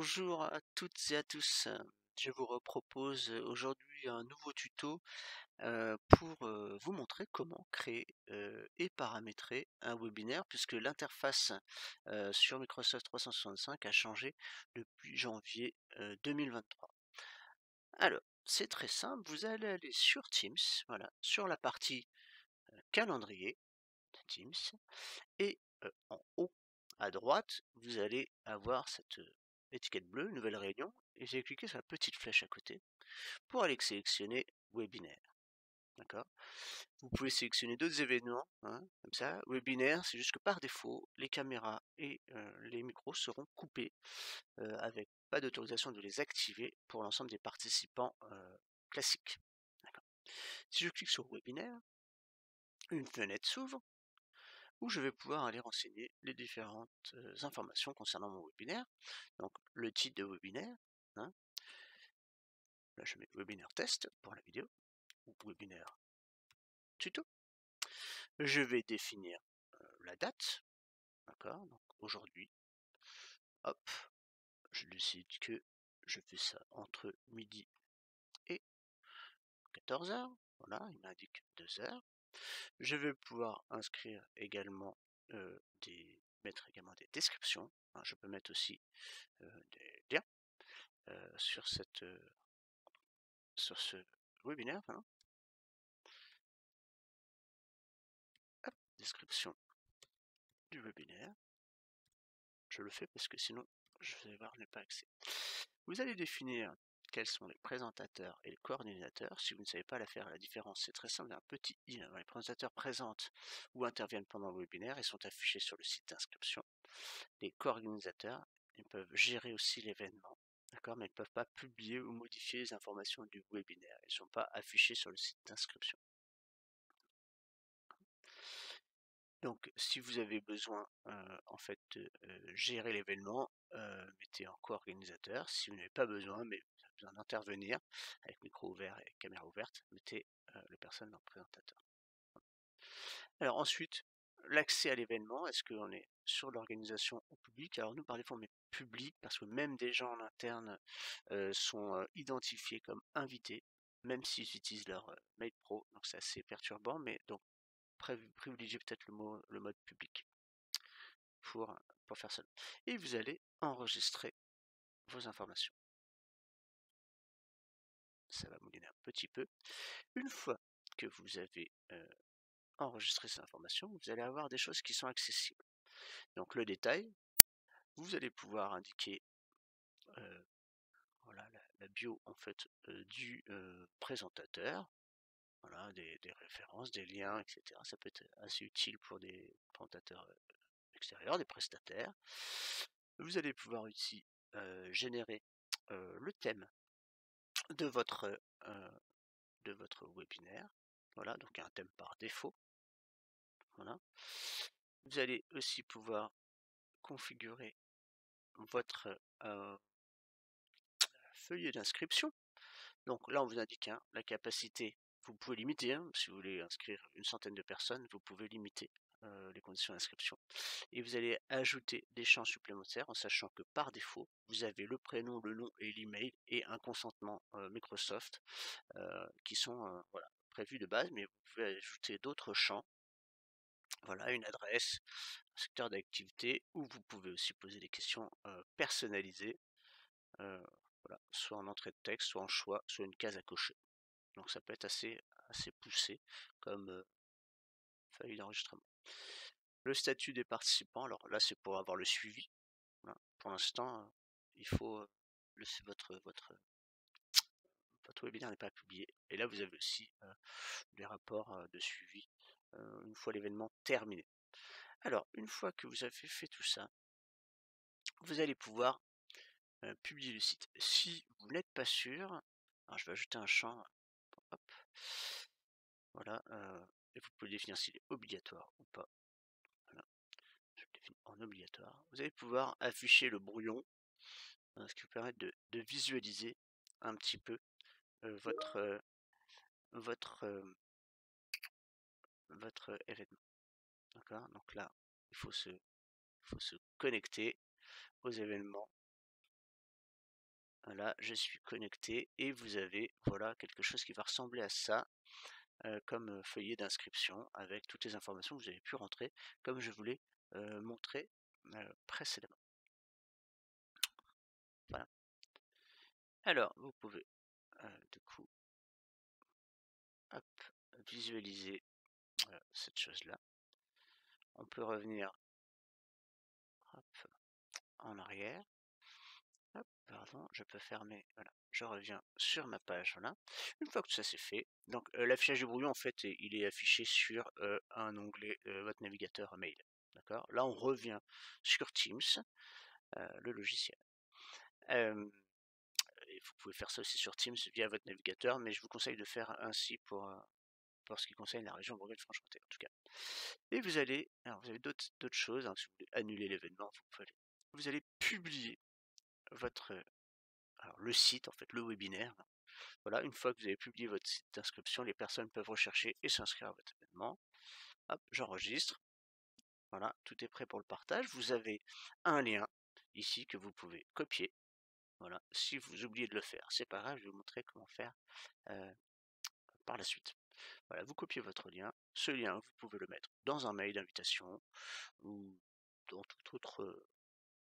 Bonjour à toutes et à tous. Je vous repropose aujourd'hui un nouveau tuto pour vous montrer comment créer et paramétrer un webinaire puisque l'interface sur Microsoft 365 a changé depuis janvier 2023. Alors, c'est très simple, vous allez aller sur Teams, voilà, sur la partie calendrier de Teams et en haut à droite, vous allez avoir cette étiquette bleue, nouvelle réunion, et j'ai cliqué sur la petite flèche à côté pour aller sélectionner webinaire. D'accord. Vous pouvez sélectionner d'autres événements, hein, comme ça. Webinaire, c'est juste que par défaut, les caméras et les micros seront coupés avec pas d'autorisation de les activer pour l'ensemble des participants classiques. D'accord. Si je clique sur webinaire, une fenêtre s'ouvre où je vais pouvoir aller renseigner les différentes informations concernant mon webinaire. Donc le titre de webinaire, hein. Là je mets webinaire test pour la vidéo, ou webinaire tuto. Je vais définir la date, d'accord, donc aujourd'hui, hop, je décide que je fais ça entre midi et 14h, voilà, il m'indique 2 heures. Je vais pouvoir inscrire également mettre également des descriptions, hein, je peux mettre aussi des liens sur ce webinaire, hein. Hop, description du webinaire. Je le fais parce que sinon, je vais voir, je n'ai pas accès. Vous allez définir quels sont les présentateurs et les coordinateurs. Si vous ne savez pas la faire, la différence, c'est très simple. Il y a un petit i. Les présentateurs présentent ou interviennent pendant le webinaire et sont affichés sur le site d'inscription. Les co-organisateurs, ils peuvent gérer aussi l'événement, d'accord, mais ils ne peuvent pas publier ou modifier les informations du webinaire. Ils ne sont pas affichés sur le site d'inscription. Donc, si vous avez besoin en fait de gérer l'événement, mettez en co-organisateur. Si vous n'avez pas besoin, mais vous avez besoin d'intervenir avec micro ouvert et caméra ouverte, mettez la personne en présentateur. Alors ensuite, l'accès à l'événement, est-ce qu'on est sur l'organisation ou public? Alors nous par défaut on met public parce que même des gens en interne sont identifiés comme invités, même s'ils utilisent leur mail pro, donc c'est assez perturbant, mais donc privilégiez peut-être le mode public pour, pour faire ça. Et vous allez enregistrer vos informations. Ça va mouliner un petit peu. Une fois que vous avez enregistré ces informations, vous allez avoir des choses qui sont accessibles. Donc le détail, vous allez pouvoir indiquer voilà, la bio en fait du présentateur, voilà, des références, des liens, etc. Ça peut être assez utile pour des présentateurs extérieurs, des prestataires. Vous allez pouvoir ici générer le thème de votre webinaire. Voilà, donc il y a un thème par défaut. Voilà. Vous allez aussi pouvoir configurer votre feuillet d'inscription. Donc là, on vous indique la capacité. Vous pouvez limiter, si vous voulez inscrire une centaine de personnes, vous pouvez limiter les conditions d'inscription. Et vous allez ajouter des champs supplémentaires en sachant que par défaut, vous avez le prénom, le nom et l'email et un consentement Microsoft qui sont voilà, prévus de base, mais vous pouvez ajouter d'autres champs. Voilà, une adresse, un secteur d'activité, où vous pouvez aussi poser des questions personnalisées, voilà, soit en entrée de texte, soit en choix, soit une case à cocher. Donc ça peut être assez poussé comme feuille d'enregistrement. Le statut des participants, alors là c'est pour avoir le suivi. Voilà. Pour l'instant, il faut votre webinaire n'est pas publié. Et là vous avez aussi des rapports de suivi une fois l'événement terminé. Alors, une fois que vous avez fait tout ça, vous allez pouvoir publier le site. Si vous n'êtes pas sûr, alors je vais ajouter un champ, hop, voilà, et vous pouvez définir s'il est obligatoire ou pas. Voilà, je le définis en obligatoire. Vous allez pouvoir afficher le brouillon, ce qui vous permet de visualiser un petit peu votre votre événement. D'accord. Donc là, il faut se connecter aux événements. Voilà, je suis connecté et vous avez voilà quelque chose qui va ressembler à ça, comme feuillet d'inscription avec toutes les informations que vous avez pu rentrer, comme je vous l'ai montré précédemment. Voilà. Alors, vous pouvez du coup, hop, visualiser cette chose-là. On peut revenir hop, en arrière. Hop, pardon, je peux fermer. Voilà, je reviens sur ma page. Voilà. Une fois que tout ça c'est fait, donc l'affichage du brouillon en fait, il est affiché sur un onglet votre navigateur mail. D'accord. Là, on revient sur Teams, le logiciel. Et vous pouvez faire ça aussi sur Teams via votre navigateur, mais je vous conseille de faire ainsi pour ce qui concerne la région Bourgogne-Franche-Comté en tout cas. Et vous allez, alors vous avez d'autres choses, hein, si vous voulez annuler l'événement, vous allez publier votre, alors le site en fait, le webinaire. Voilà, une fois que vous avez publié votre site d'inscription, les personnes peuvent rechercher et s'inscrire à votre événement. Hop, j'enregistre. Voilà, tout est prêt pour le partage. Vous avez un lien ici que vous pouvez copier. Voilà, si vous oubliez de le faire, c'est pas grave, je vais vous montrer comment faire euh, par la suite. Voilà, vous copiez votre lien. Ce lien, vous pouvez le mettre dans un mail d'invitation ou dans toute autre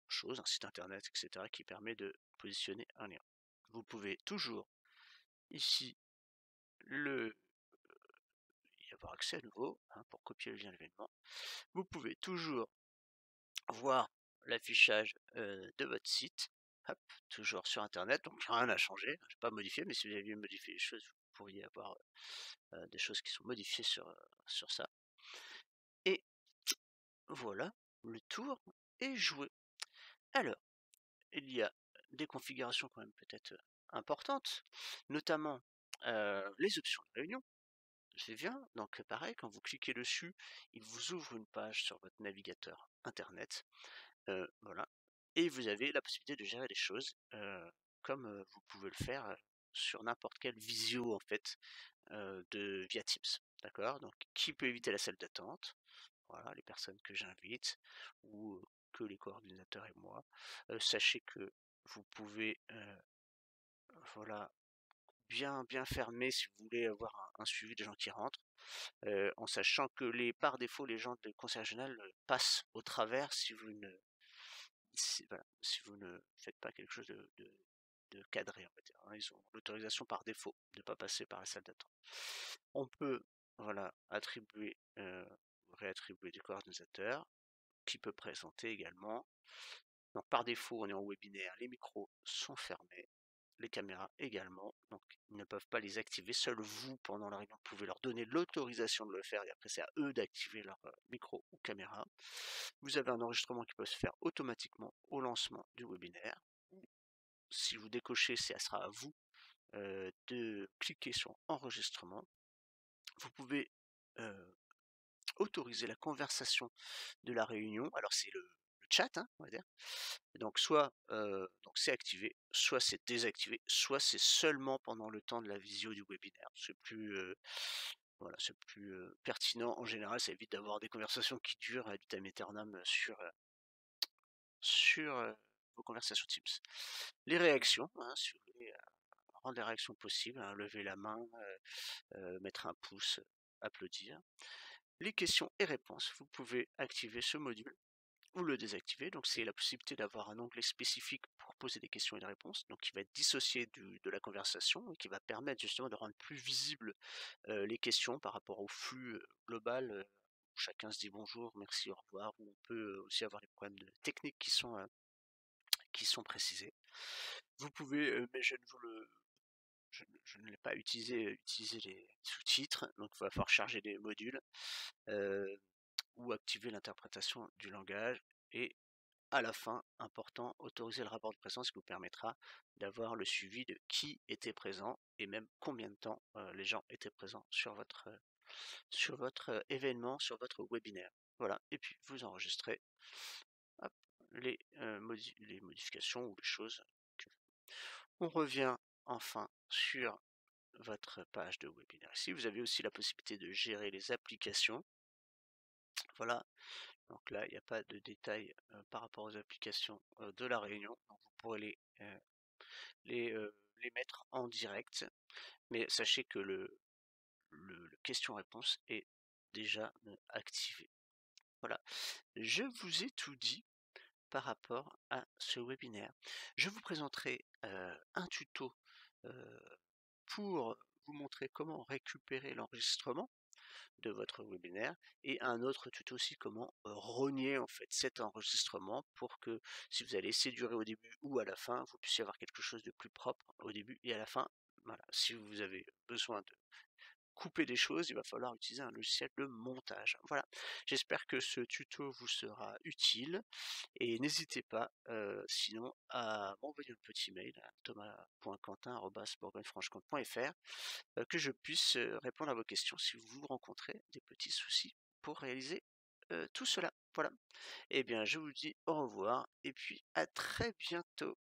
chose, un site internet, etc., qui permet de positionner un lien. Vous pouvez toujours ici le y avoir accès à nouveau hein, pour copier le lien de l'événement. Vous pouvez toujours voir l'affichage de votre site, hop, toujours sur internet, donc rien n'a changé, je n'ai pas modifié, mais si vous aviez modifié les choses, vous pourriez avoir des choses qui sont modifiées sur ça. Et voilà, le tour est joué. Alors, il y a des configurations quand même peut-être importantes, notamment les options de réunion. C'est bien, donc pareil, quand vous cliquez dessus, il vous ouvre une page sur votre navigateur internet, voilà, et vous avez la possibilité de gérer les choses comme vous pouvez le faire sur n'importe quelle visio en fait via Teams, d'accord? Donc qui peut éviter la salle d'attente? Voilà, les personnes que j'invite ou que les coordinateurs et moi. Sachez que vous pouvez voilà bien fermer si vous voulez avoir un suivi des gens qui rentrent. En sachant que par défaut, les gens de conseil régional passent au travers si vous ne faites pas quelque chose de cadré, on va dire, hein. Ils ont l'autorisation par défaut de ne pas passer par la salle d'attente. On peut voilà, réattribuer des coordinateurs qui peut présenter également. Donc par défaut, on est en webinaire, les micros sont fermés, les caméras également, donc ils ne peuvent pas les activer. Seul vous, pendant la réunion, pouvez leur donner l'autorisation de le faire, et après c'est à eux d'activer leur micro ou caméra. Vous avez un enregistrement qui peut se faire automatiquement au lancement du webinaire. Si vous décochez, ça sera à vous de cliquer sur enregistrement. Vous pouvez autoriser la conversation de la réunion. Alors c'est le chat, hein, on va dire. Donc soit donc c'est activé, soit c'est désactivé, soit c'est seulement pendant le temps de la visio du webinaire. C'est plus voilà, c'est plus pertinent en général. Ça évite d'avoir des conversations qui durent ad vitam aeternam sur vos conversations Teams. Les réactions, hein, si vous voulez rendre les réactions possibles, hein, lever la main, mettre un pouce, applaudir. Les questions et réponses, vous pouvez activer ce module ou le désactiver. Donc c'est la possibilité d'avoir un onglet spécifique pour poser des questions et des réponses, donc qui va être dissocié de la conversation et qui va permettre justement de rendre plus visibles les questions par rapport au flux global où chacun se dit bonjour, merci, au revoir, où on peut aussi avoir des problèmes techniques qui sont précisés. Vous pouvez, mais je ne vous le je ne l'ai pas utiliser les sous-titres, donc il va falloir charger des modules ou activer l'interprétation du langage et à la fin, important, autoriser le rapport de présence qui vous permettra d'avoir le suivi de qui était présent et même combien de temps les gens étaient présents sur votre événement, sur votre webinaire. Voilà, et puis vous enregistrez hop, les modifications ou les choses. On revient enfin sur votre page de webinaire. Ici, vous avez aussi la possibilité de gérer les applications. Voilà, donc là, il n'y a pas de détails par rapport aux applications de la réunion. Donc vous pourrez les les mettre en direct. Mais sachez que le question-réponse est déjà activé. Voilà, je vous ai tout dit par rapport à ce webinaire. Je vous présenterai un tuto pour vous montrer comment récupérer l'enregistrement de votre webinaire et un autre tuto aussi comment rogner en fait cet enregistrement pour que si vous allez essayer de durer au début ou à la fin, vous puissiez avoir quelque chose de plus propre au début et à la fin. Voilà, si vous avez besoin de couper des choses, il va falloir utiliser un logiciel de montage. Voilà, j'espère que ce tuto vous sera utile et n'hésitez pas sinon à m'envoyer un petit mail à thomas.quentin@bourgognefranche-comté.fr que je puisse répondre à vos questions si vous rencontrez des petits soucis pour réaliser tout cela. Voilà. Eh bien, je vous dis au revoir et puis à très bientôt.